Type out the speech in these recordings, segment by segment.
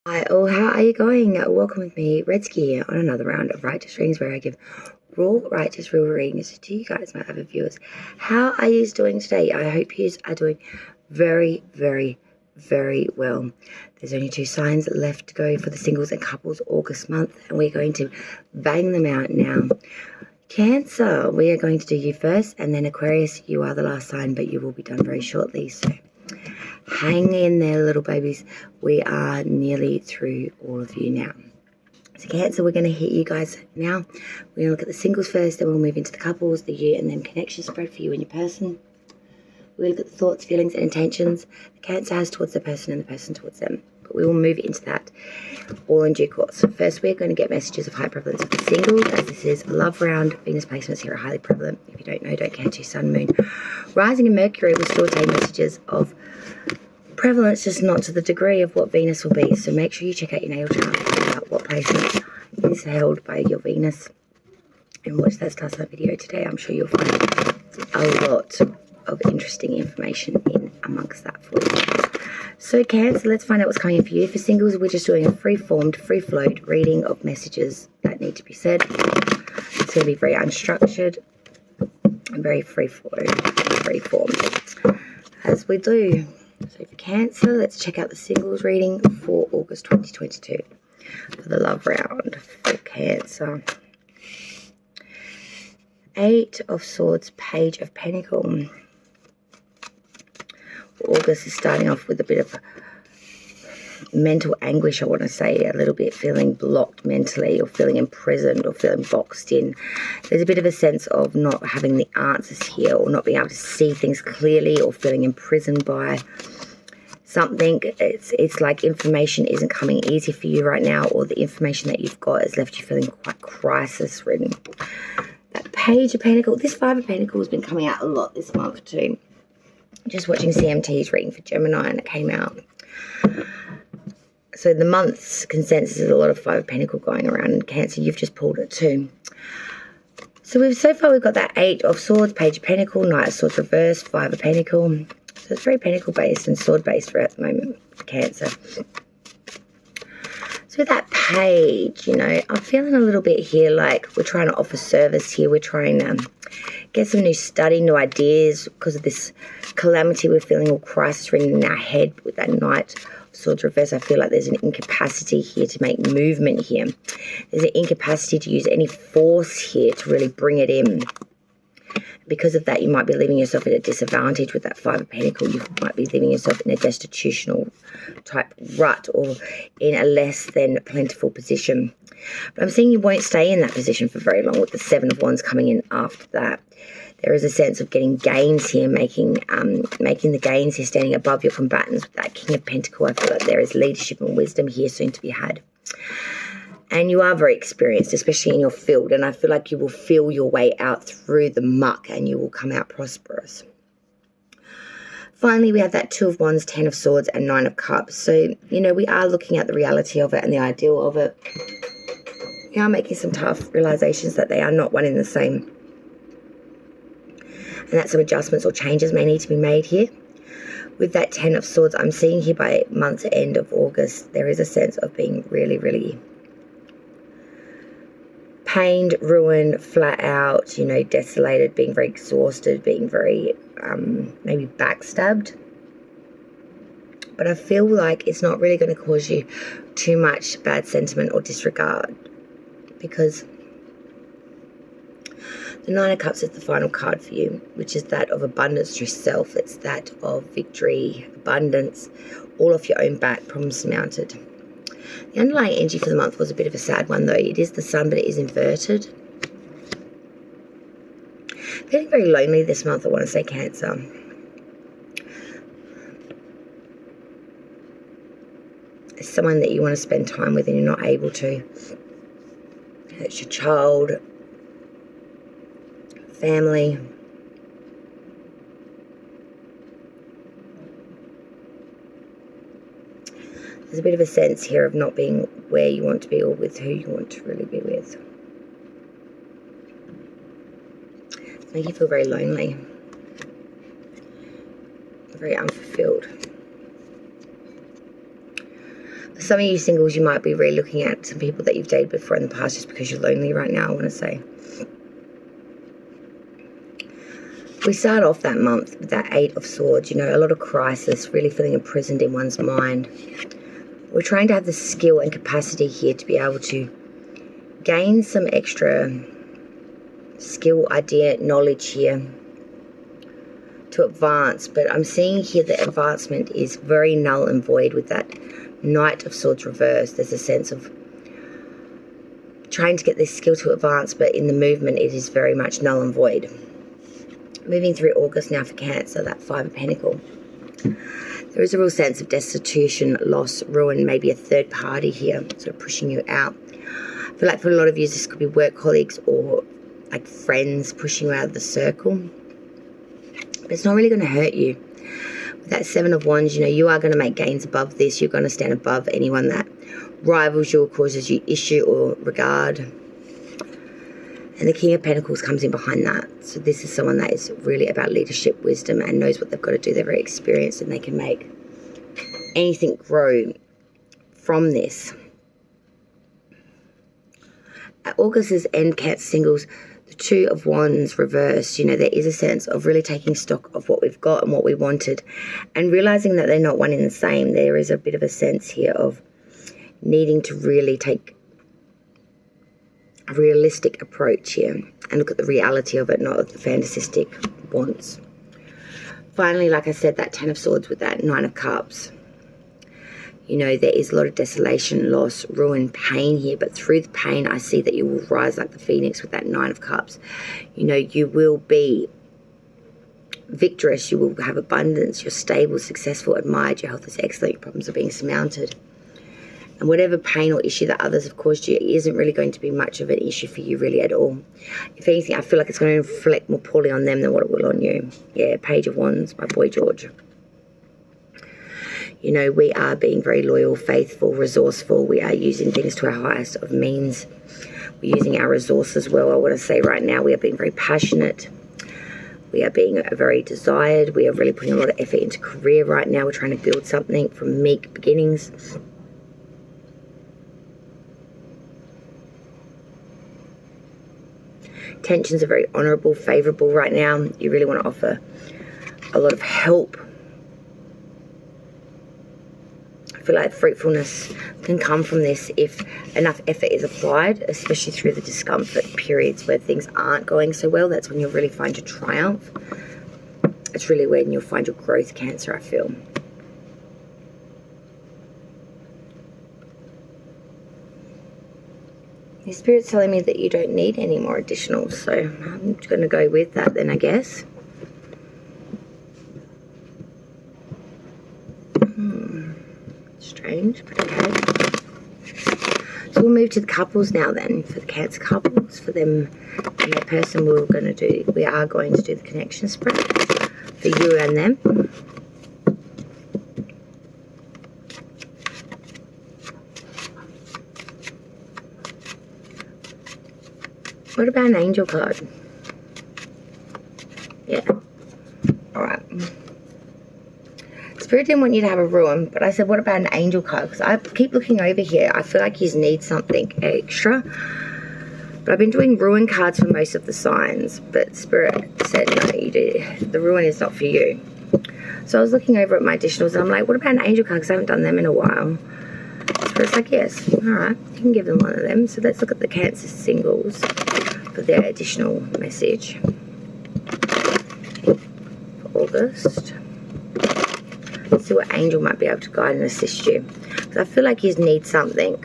Hi, oh, how are you going? Welcome with me, Redsky, here on another round of Righteous Readings where I give raw, righteous, real readings to you guys, my other viewers. How are you doing today? I hope you are doing very, very, very well. There's only 2 signs left to go for the singles and couples August month, and we're going to bang them out now. Cancer, we are going to do you first, and then Aquarius, you are the last sign, but you will be done very shortly, so hang in there, little babies. We are nearly through all of you now. So Cancer, we're going to hit you guys now. We're going to look at the singles first, then we'll move into the couples, the you, and then connection spread for you and your person. We'll look at the thoughts, feelings, and intentions the Cancer has towards the person and the person towards them. But we will move into that all in due course. First, we're going to get messages of high prevalence of the singles, as this is a love round. Venus placements here are highly prevalent. If you don't know, don't count your sun, moon, rising, and Mercury will still take messages of prevalence, just not to the degree of what Venus will be. So make sure you check out your natal chart to find out what placement is held by your Venus and watch that star sign video today. I'm sure you'll find a lot of interesting information in amongst that for you. So Cancer, let's find out what's coming in for you. For singles, we're just doing a free-formed, free-flowed reading of messages that need to be said. It's going to be very unstructured and very free-flowed, free-formed, as we do. So for Cancer, let's check out the singles reading for August 2022 for the love round for Cancer. 8 of Swords, Page of Pentacles. August is starting off with a bit of mental anguish, I want to say, a little bit feeling blocked mentally or feeling imprisoned or feeling boxed in. There's a bit of a sense of not having the answers here or not being able to see things clearly or feeling imprisoned by something. It's like information isn't coming easy for you right now, or the information that you've got has left you feeling quite crisis ridden. That Page of Pentacles, this 5 of Pentacles has been coming out a lot this month too. Just watching CMT's reading for Gemini and it came out. So the month's consensus is a lot of 5 of Pentacles going around, and Cancer, you've just pulled it too. So so far we've got that 8 of Swords, Page of Pentacles, Knight of Swords reversed, 5 of Pentacles. So it's very Pentacle based and sword based for at the moment for Cancer. So with that page, you know, I'm feeling a little bit here like we're trying to offer service here. We're trying to get some new study, new ideas because of this calamity. We're feeling all crisis ringing in our head with that Knight of Swords reverse. I feel like there's an incapacity here to make movement here. There's an incapacity to use any force here to really bring it in. Because of that, you might be leaving yourself at a disadvantage with that 5 of Pentacles. You might be leaving yourself in a destitutional type rut or in a less than plentiful position. But I'm seeing you won't stay in that position for very long with the 7 of Wands coming in after that. There is a sense of getting gains here, making the gains here, standing above your combatants with that King of Pentacles. I feel like there is leadership and wisdom here soon to be had. And you are very experienced, especially in your field. And I feel like you will feel your way out through the muck and you will come out prosperous. Finally, we have that 2 of Wands, 10 of Swords, and 9 of Cups. So, you know, we are looking at the reality of it and the ideal of it. We are making some tough realizations that they are not one and the same. And that some adjustments or changes may need to be made here. With that 10 of Swords, I'm seeing here by month's end of August, there is a sense of being really, really pained, ruined, flat out, you know, desolated, being very exhausted, being very maybe backstabbed. But I feel like it's not really going to cause you too much bad sentiment or disregard, because the 9 of Cups is the final card for you, which is that of abundance through self. It's that of victory, abundance, all off your own back, problems surmounted. The underlying energy for the month was a bit of a sad one, though. It is the sun, but it is inverted. Feeling very lonely this month, I want to say, Cancer. It's someone that you want to spend time with and you're not able to. It's your child, family. There's a bit of a sense here of not being where you want to be or with who you want to really be with. It's making you feel very lonely, very unfulfilled. some of you singles, you might be really looking at some people that you've dated before in the past just because you're lonely right now, I want to say. We start off that month with that 8 of Swords, you know, a lot of crisis, really feeling imprisoned in one's mind. We're trying to have the skill and capacity here to be able to gain some extra skill, idea, knowledge here to advance. But I'm seeing here that advancement is very null and void with that Knight of Swords reversed. There's a sense of trying to get this skill to advance, but in the movement it is very much null and void. Moving through August now for Cancer, that 5 of Pentacles. There is a real sense of destitution, loss, ruin, maybe a third party here, sort of pushing you out. I feel like for a lot of you, this could be work colleagues or like friends pushing you out of the circle. But it's not really going to hurt you. With that 7 of Wands, you know, you are going to make gains above this. You're going to stand above anyone that rivals you or causes you issue or regard. And the King of Pentacles comes in behind that. So this is someone that is really about leadership, wisdom, and knows what they've got to do. They're very experienced and they can make anything grow from this. At August's end, Cancer singles, the 2 of Wands reversed. You know, there is a sense of really taking stock of what we've got and what we wanted and realizing that they're not one and the same. There is a bit of a sense here of needing to really take a realistic approach here and look at the reality of it, not the fantasistic wants. Finally, like I said, that 10 of Swords with that 9 of Cups. You know, there is a lot of desolation, loss, ruin, pain here, but through the pain, I see that you will rise like the phoenix with that 9 of Cups. You know, you will be victorious, you will have abundance, you're stable, successful, admired, your health is excellent, your problems are being surmounted. And whatever pain or issue that others have caused you isn't really going to be much of an issue for you really at all. If anything, I feel like it's going to reflect more poorly on them than what it will on you. Yeah, Page of Wands, my boy George. You know, we are being very loyal, faithful, resourceful. We are using things to our highest of means. We're using our resources well. I want to say right now we are being very passionate. We are being very desired. We are really putting a lot of effort into career right now. We're trying to build something from meek beginnings. Tensions are very honourable, favourable right now. You really want to offer a lot of help. I feel like fruitfulness can come from this if enough effort is applied, especially through the discomfort periods where things aren't going so well. That's when you'll really find your triumph. It's really when you'll find your growth, Cancer, I feel. Your Spirit's telling me that you don't need any more additionals, so I'm going to go with that then, I guess. Strange, but okay. So we'll move to the couples now then, for the Cancer couples, for them and their person. We are going to do the connection spread for you and them. What about an angel card? Yeah. Alright. Spirit didn't want you to have a ruin, but I said, what about an angel card? Because I keep looking over here. I feel like you need something extra. But I've been doing ruin cards for most of the signs. But Spirit said, no, you do. The ruin is not for you. So I was looking over at my additionals, and I'm like, what about an angel card? Because I haven't done them in a while. Spirit's like, yes. Alright. You can give them one of them. So let's look at the Cancer singles for their additional message for August. Let's see what angel might be able to guide and assist you. Because I feel like you need something.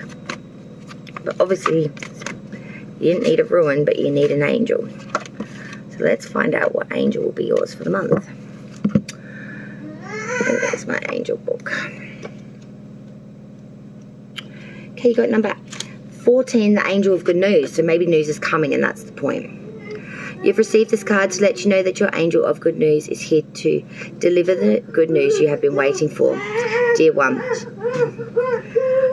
But obviously, you didn't need a ruin, but you need an angel. So let's find out what angel will be yours for the month. And there's my angel book. Okay, you got number 14, the angel of good news. So maybe news is coming, and that's the point. You've received this card to let you know that your angel of good news is here to deliver the good news you have been waiting for. Dear one,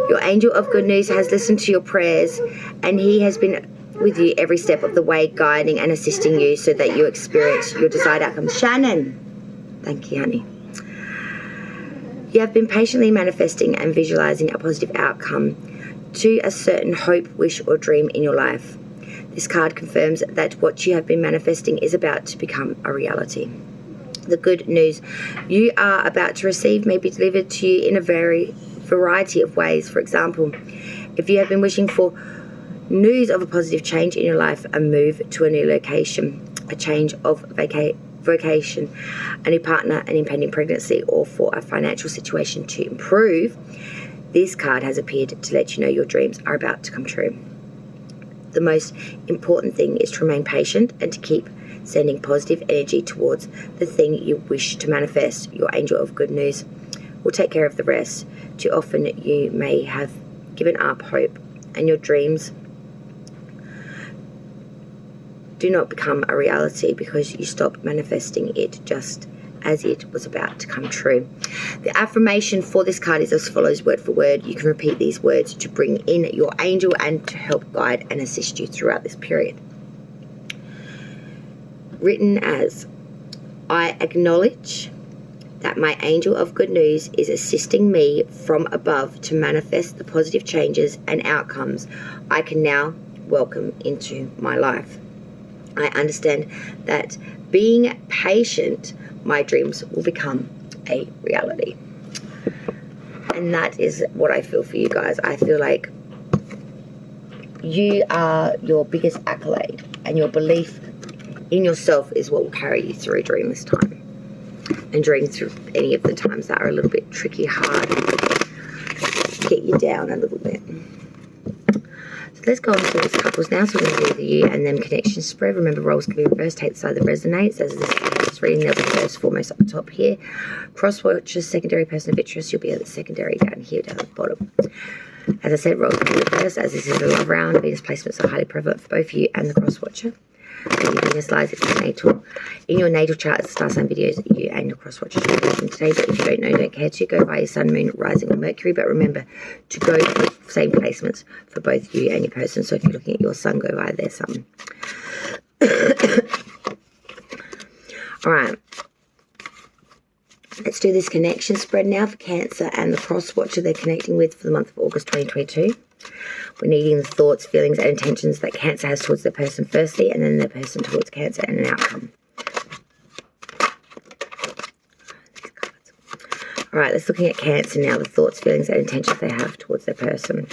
your angel of good news has listened to your prayers, and he has been with you every step of the way, guiding and assisting you so that you experience your desired outcome. Shannon. Thank you, honey. You have been patiently manifesting and visualizing a positive outcome to a certain hope, wish, or dream in your life. This card confirms that what you have been manifesting is about to become a reality. The good news you are about to receive may be delivered to you in a variety of ways. For example, if you have been wishing for news of a positive change in your life, a move to a new location, a change of vocation, a new partner, an impending pregnancy, or for a financial situation to improve, this card has appeared to let you know your dreams are about to come true. The most important thing is to remain patient and to keep sending positive energy towards the thing you wish to manifest. Your angel of good news will take care of the rest. Too often you may have given up hope and your dreams do not become a reality because you stopped manifesting it just as it was about to come true. The affirmation for this card is as follows, word for word. You can repeat these words to bring in your angel and to help guide and assist you throughout this period. Written as, I acknowledge that my angel of good news is assisting me from above to manifest the positive changes and outcomes I can now welcome into my life. I understand that being patient, my dreams will become a reality. And that is what I feel for you guys. I feel like you are your biggest accolade, and your belief in yourself is what will carry you through during this time, and during through any of the times that are a little bit tricky, hard, get you down a little bit. So let's go on to these couples now. So we're going to do the you and them connection spread. Remember, roles can be reversed. Take the side that resonates. As this reading, they'll be first, foremost up the top here. Cross watchers, secondary person of interest. You'll be at the secondary down here, down at the bottom. As I said, roles can be reversed. As this is a love round, Venus placements are highly prevalent for both you and the cross watcher. And Venus lies in your natal chart as star sign videos that you and your cross watchers are watching today. But if you don't know, don't care to, go by your sun, moon, rising, or Mercury. But remember to go for the same placements for both you and your person. So if you're looking at your sun, go by their sun. All right. Let's do this connection spread now for Cancer and the cross watcher they're connecting with for the month of August 2022. We're needing the thoughts, feelings, and intentions that Cancer has towards their person firstly, and then their person towards Cancer and an outcome. All right, let's looking at Cancer now, the thoughts, feelings, and intentions they have towards their person.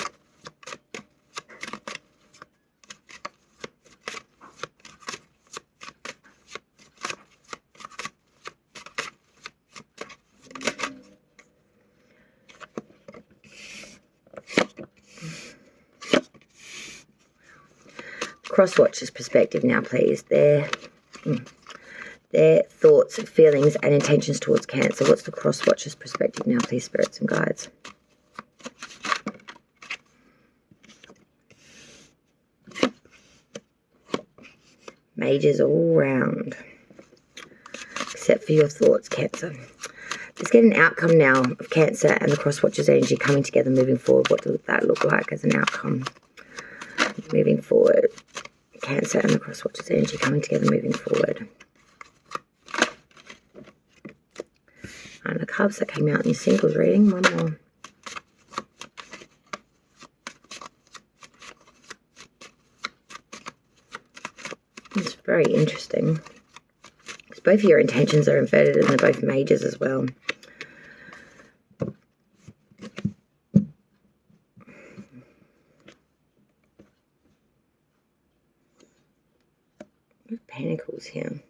Crosswatcher's perspective now, please. Their thoughts, feelings, and intentions towards Cancer. What's the crosswatcher's perspective now, please, spirits and guides? Mages all round, except for your thoughts, Cancer. Let's get an outcome now of Cancer and the crosswatcher's energy coming together, moving forward. What does that look like as an outcome? Moving forward. Cancer and the crosswatcher's energy coming together, moving forward. And the cards that came out in your singles reading. One more. It's very interesting. Because both of your intentions are inverted and they're both majors as well. Pentacles here.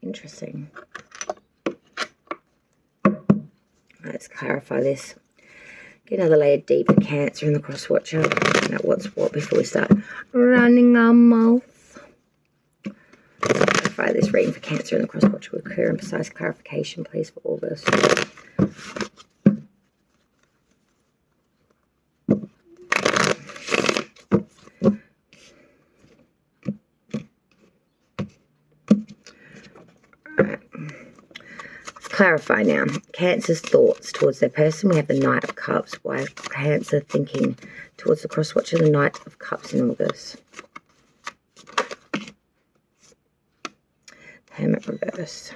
Interesting. Let's clarify this. Get another layer deep for Cancer in the cross watcher. Find out what's what before we start running our mouth. Let's clarify this reading for Cancer in the cross watcher with clear and precise clarification, please, for August. Clarify now. Cancer's thoughts towards their person. We have the Knight of Cups. Why is Cancer thinking towards the cross watcher? The Knight of Cups in August. Hermit reverse.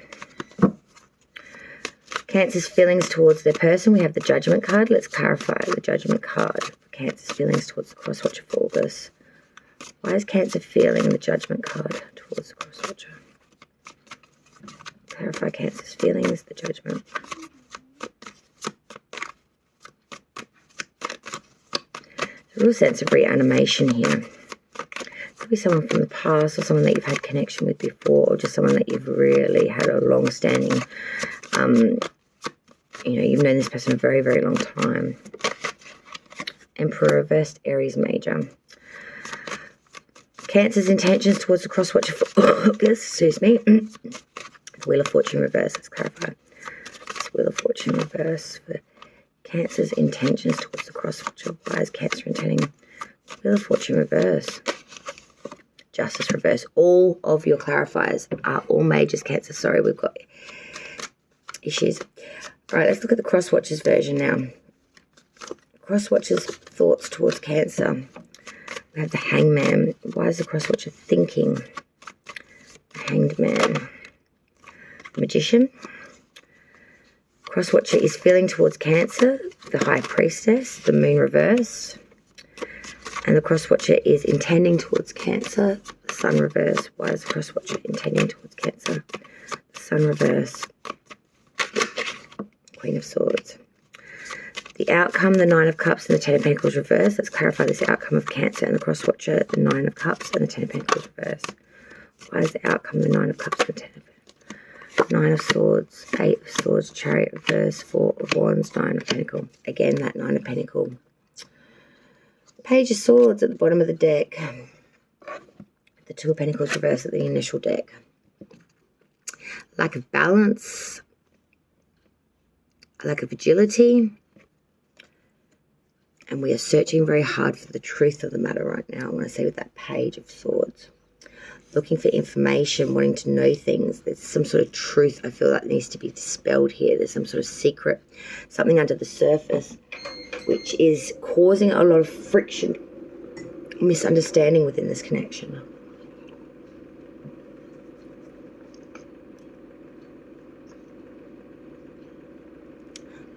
Cancer's feelings towards their person. We have the Judgment card. Let's clarify the Judgment card. Cancer's feelings towards the cross-watcher for August. Why is Cancer feeling the Judgment card towards the cross-watcher? Clarify Cancer's feelings, the Judgment. There's a real sense of reanimation here. Could be someone from the past or someone that you've had connection with before, or just someone that you've really had a long-standing, you've known this person a very, very long time. Emperor reversed, Aries major. Cancer's intentions towards the cross-watcher for August, excuse me. Wheel of Fortune reverse, let's clarify. It's Wheel of Fortune reverse for Cancer's intentions towards the cross-watcher. Why is Cancer intending? Wheel of Fortune reverse. Justice reverse. All of your clarifiers are all majors, Cancer. Sorry, we've got issues. All right, let's look at the cross-watchers version now. Cross-watchers thoughts towards Cancer. We have the Hangman. Why is the cross-watcher thinking? The Hanged Man. Magician. Cross-watcher is feeling towards Cancer. The High Priestess. The Moon reverse. And the cross-watcher is intending towards Cancer. The Sun reverse. Why is the cross-watcher intending towards Cancer? The Sun reverse. Queen of Swords. The outcome, the Nine of Cups and the Ten of Pentacles reverse. Let's clarify this outcome of Cancer and the cross-watcher, the Nine of Cups and the Ten of Pentacles reverse. Why is the outcome the Nine of Cups and the Ten of Pentacles? Nine of Swords, Eight of Swords, Chariot reverse, Four of Wands, Nine of Pentacles. Again, that Nine of Pentacles. Page of Swords at the bottom of the deck. The Two of Pentacles reverse at the initial deck. Lack of balance. Lack of agility. And we are searching very hard for the truth of the matter right now. I want to say with that Page of Swords. Looking for information, wanting to know things. There's some sort of truth I feel that needs to be dispelled here. There's some sort of secret, something under the surface, which is causing a lot of friction, misunderstanding within this connection.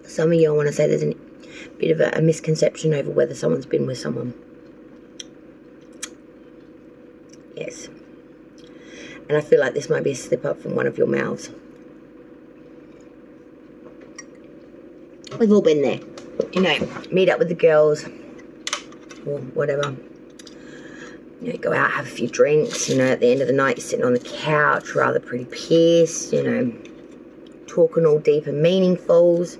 Some of you, I want to say there's a bit of a misconception over whether someone's been with someone. Yes. And I feel like this might be a slip up from one of your mouths. We've all been there. Meet up with the girls or whatever. Go out, have a few drinks. At the end of the night, you're sitting on the couch, rather pretty pissed, talking all deep and meaningfuls.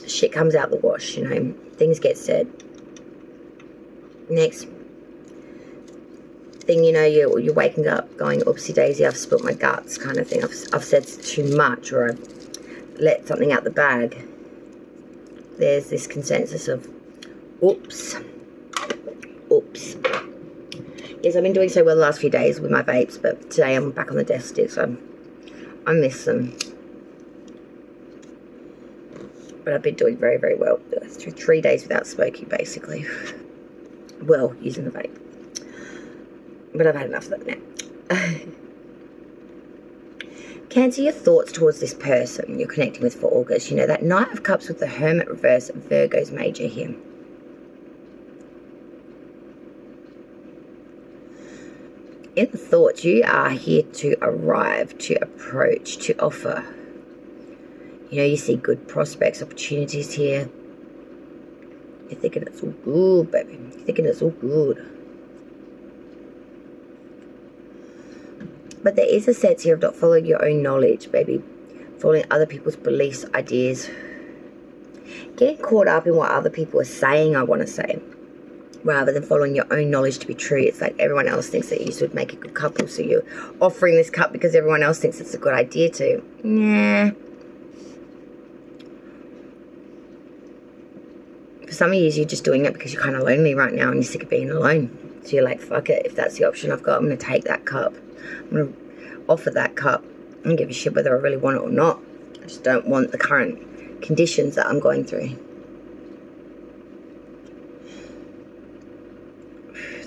Shit comes out the wash, things get said. Next thing you're waking up going, oopsie daisy, I've spilt my guts kind of thing. I've said too much, or I've let something out the bag. There's this consensus of, oops. Yes, I've been doing so well the last few days with my vapes, but today I'm back on the desk still, so I miss them. But I've been doing very, very well. 3 days without smoking, basically. Well, using the vape. But I've had enough of that now. Cancer, your thoughts towards this person you're connecting with for August. That Knight of Cups with the Hermit reverse, Virgo's major here. In the thoughts, you are here to arrive, to approach, to offer. You see good prospects, opportunities here. You're thinking it's all good, baby. You're thinking it's all good. But there is a sense here of not following your own knowledge, baby. Following other people's beliefs, ideas. Getting caught up in what other people are saying, I want to say. Rather than following your own knowledge to be true. It's like everyone else thinks that you should make a good couple. So you're offering this cup because everyone else thinks it's a good idea to. Nah. For some of you, you're just doing it because you're kind of lonely right now and you're sick of being alone. So you're like, fuck it. If that's the option I've got, I'm going to take that cup. I'm going to offer that cup. I don't give a shit whether I really want it or not. I just don't want the current conditions that I'm going through.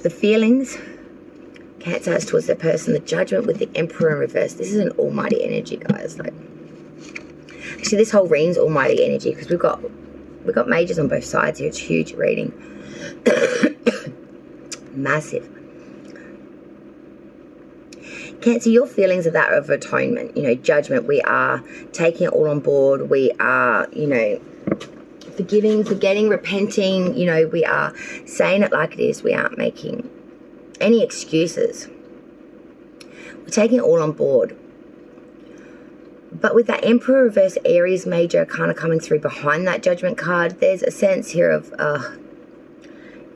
The feelings Cancer has towards their person the Judgment with the Emperor in reverse. This is an almighty energy, guys. Like, actually, this whole reading's almighty energy because we've got majors on both sides here. It's a huge reading. Massive. Cancer, your feelings of that of atonement, you know, judgment. We are taking it all on board. We are, you know, forgiving, forgetting, repenting. You know, we are saying it like it is. We aren't making any excuses. We're taking it all on board. But with that Emperor reverse Aries major kind of coming through behind that Judgment card, there's a sense here of,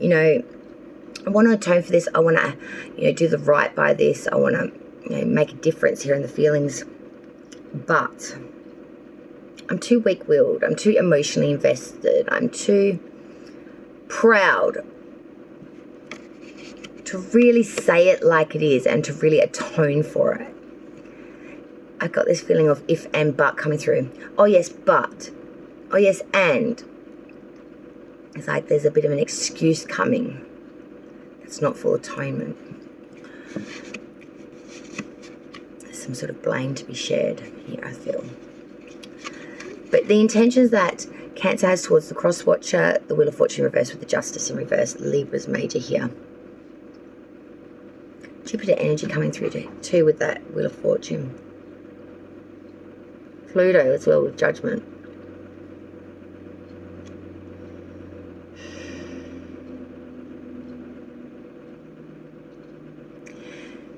you know, I want to atone for this. I want to, you know, do the right by this. I want to, you know, make a difference here in the feelings. But I'm too weak-willed. I'm too emotionally invested. I'm too proud to really say it like it is and to really atone for it. I got this feeling of if and but coming through. Oh yes, but. Oh yes, and. It's like there's a bit of an excuse coming. It's not full atonement. There's some sort of blame to be shared here, I feel. But the intentions that Cancer has towards the Cross Watcher, the Wheel of Fortune reverse with the Justice in reverse, Libra's major here. Jupiter energy coming through too with that Wheel of Fortune. Pluto as well with Judgment.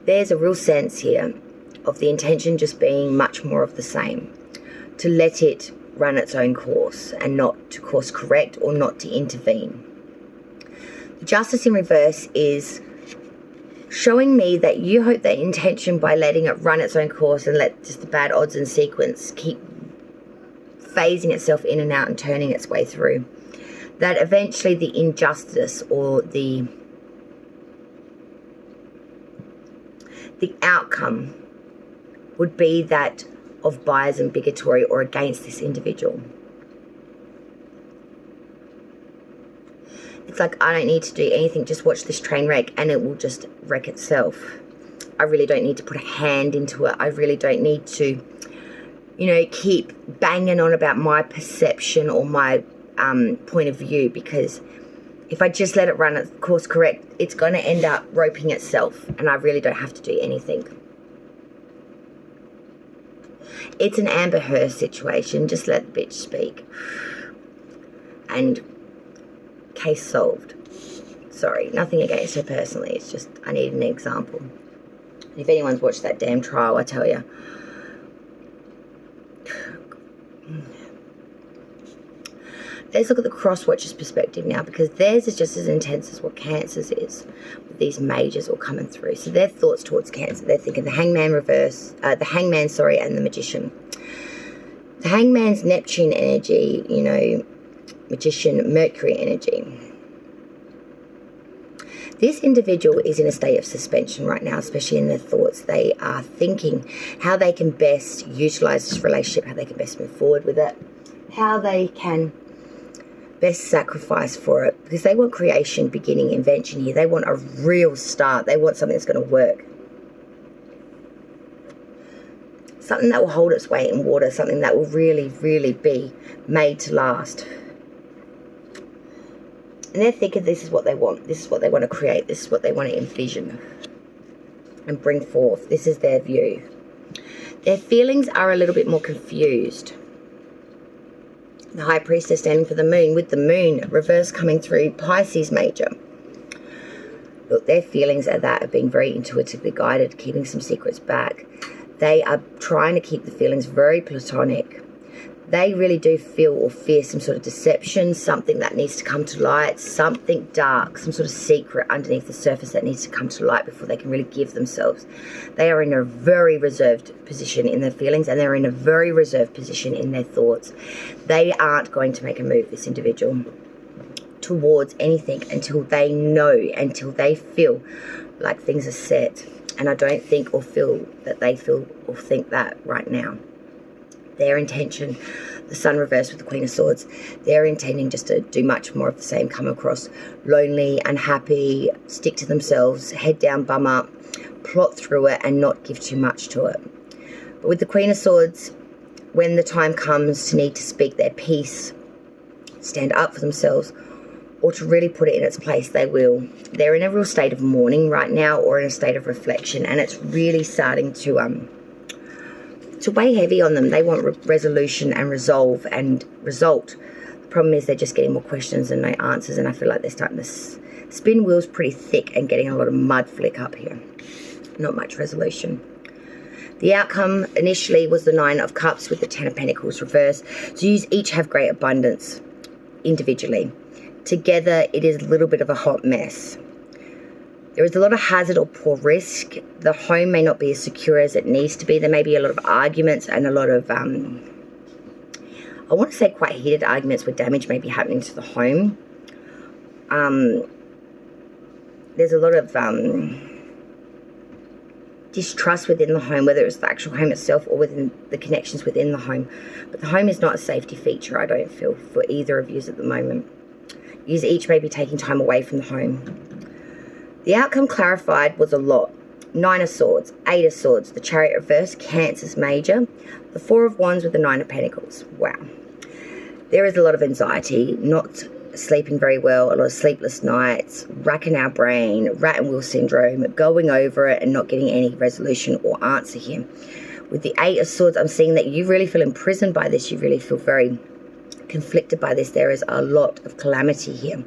There's a real sense here of the intention just being much more of the same. To let it run its own course and not to course correct or not to intervene. The Justice in reverse is showing me that you hope that intention by letting it run its own course and let just the bad odds and sequence keep phasing itself in and out and turning its way through, that eventually the injustice or the outcome would be that of bias and bigotry or against this individual. It's like, I don't need to do anything, just watch this train wreck and it will just wreck itself. I really don't need to put a hand into it. I really don't need to, you know, keep banging on about my perception or my point of view, because if I just let it run its course correct, it's going to end up roping itself and I really don't have to do anything. It's an Amber Heard situation. Just let the bitch speak. And case solved. Sorry, nothing against her personally. It's just I need an example. If anyone's watched that damn trial, I tell you. Let's look at the Cross Watcher's perspective now, because theirs is just as intense as what Cancer's is, with these majors all coming through. So their thoughts towards Cancer, they're thinking the Hangman reverse, and the Magician. The Hangman's Neptune energy, you know, Magician Mercury energy. This individual is in a state of suspension right now, especially in their thoughts. They are thinking how they can best utilize this relationship, how they can best move forward with it, how they can best sacrifice for it, because they want creation, beginning, invention here. They want a real start. They want something that's going to work. Something that will hold its weight in water, something that will really, really be made to last. And they're thinking this is what they want. This is what they want to create. This is what they want to envision and bring forth. This is their view. Their feelings are a little bit more confused. The High Priestess standing for the Moon, with the Moon reverse coming through Pisces major. Look, their feelings are that of being very intuitively guided, keeping some secrets back. They are trying to keep the feelings very platonic. They really do feel or fear some sort of deception, something that needs to come to light, something dark, some sort of secret underneath the surface that needs to come to light before they can really give themselves. They are in a very reserved position in their feelings, and they're in a very reserved position in their thoughts. They aren't going to make a move, this individual, towards anything until they know, until they feel like things are set. And I don't think or feel that they feel or think that right now. Their intention, the Sun reversed with the Queen of Swords, they're intending just to do much more of the same, come across lonely, unhappy, stick to themselves, head down, bum up, plot through it and not give too much to it. But with the Queen of Swords, when the time comes to need to speak their piece, stand up for themselves, or to really put it in its place, they will. They're in a real state of mourning right now, or in a state of reflection, and it's really starting to weigh heavy on them. They want resolution and resolve and result. The problem is they're just getting more questions than no answers, and I feel like they're starting to spin wheels pretty thick and getting a lot of mud flick up here. Not much resolution. The outcome initially was the Nine of Cups with the Ten of Pentacles reversed. So you each have great abundance individually. Together, it is a little bit of a hot mess. There is a lot of hazard or poor risk. The home may not be as secure as it needs to be. There may be a lot of arguments and a lot of, I want to say quite heated arguments where damage may be happening to the home. There's a lot of distrust within the home, whether it's the actual home itself or within the connections within the home. But the home is not a safety feature, I don't feel, for either of you at the moment. You each may be taking time away from the home. The outcome clarified was a lot. Nine of Swords, Eight of Swords, the Chariot reversed, Cancer's major, the Four of Wands with the Nine of Pentacles. Wow. There is a lot of anxiety, not sleeping very well, a lot of sleepless nights, racking our brain, rat and wheel syndrome, going over it and not getting any resolution or answer here. With the Eight of Swords, I'm seeing that you really feel imprisoned by this. You really feel very conflicted by this. There is a lot of calamity here.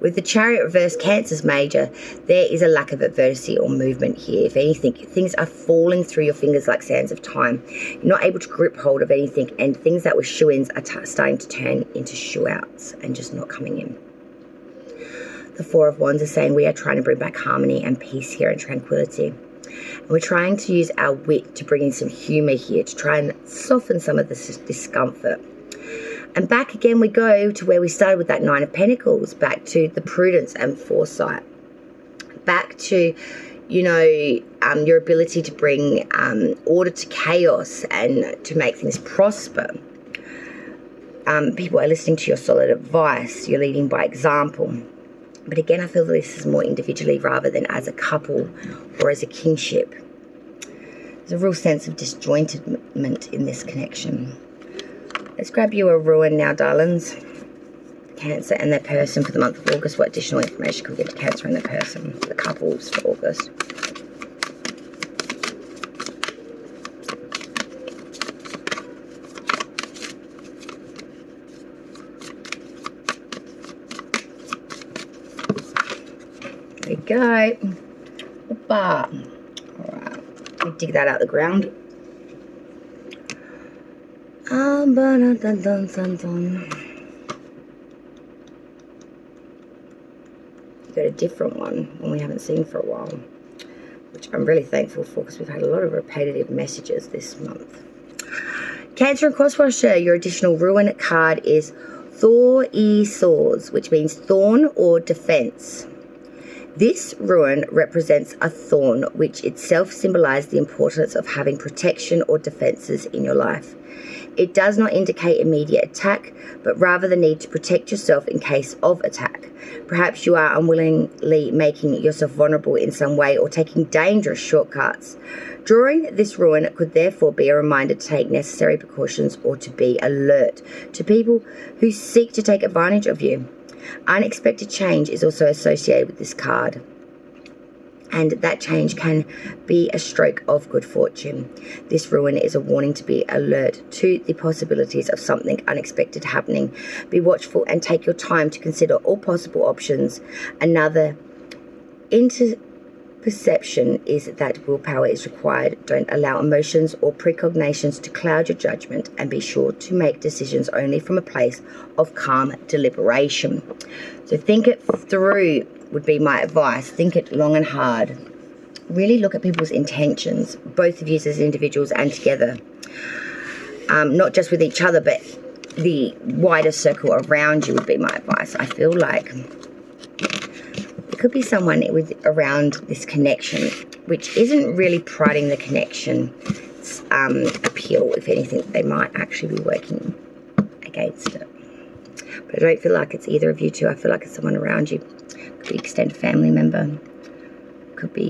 With the Chariot reverse, Cancer's major, there is a lack of adversity or movement here. If anything, things are falling through your fingers like sands of time. You're not able to grip hold of anything, and things that were shoe-ins are starting to turn into shoe-outs and just not coming in. The Four of Wands is saying we are trying to bring back harmony and peace here and tranquility. And we're trying to use our wit to bring in some humor here to try and soften some of this discomfort. And back again we go to where we started with that Nine of Pentacles, back to the prudence and foresight. Back to, you know, your ability to bring order to chaos and to make things prosper. People are listening to your solid advice. You're leading by example. But again, I feel that this is more individually rather than as a couple or as a kinship. There's a real sense of disjointedment in this connection. Let's grab you a ruin now, darlings. Cancer and their person for the month of August. What additional information can we get to Cancer and their person, the couples for August? There you go. All right. We dig that out of the ground. You got a different one we haven't seen for a while, which I'm really thankful for because we've had a lot of repetitive messages this month. Cancer and Crosswasher, your additional ruin card is Thor-E Swords, which means thorn or defense. This ruin represents a thorn, which itself symbolizes the importance of having protection or defenses in your life. It does not indicate immediate attack, but rather the need to protect yourself in case of attack. Perhaps you are unwillingly making yourself vulnerable in some way or taking dangerous shortcuts. Drawing this ruin could therefore be a reminder to take necessary precautions or to be alert to people who seek to take advantage of you. Unexpected change is also associated with this card. And that change can be a stroke of good fortune. This ruin is a warning to be alert to the possibilities of something unexpected happening. Be watchful and take your time to consider all possible options. Another interperception is that willpower is required. Don't allow emotions or precognitions to cloud your judgment, and be sure to make decisions only from a place of calm deliberation. So think it through would be my advice. Think it long and hard. Really look at people's intentions, both of you as individuals and together. Not just with each other, but the wider circle around you would be my advice. I feel like there could be someone around this connection which isn't really priding the connection. It's cards appeal. If anything, they might actually be working against it. But I don't feel like it's either of you two. I feel like it's someone around you. Could be extended family member. Could be,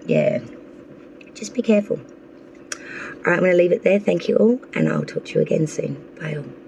yeah. Just be careful. All right, I'm going to leave it there. Thank you all, and I'll talk to you again soon. Bye all.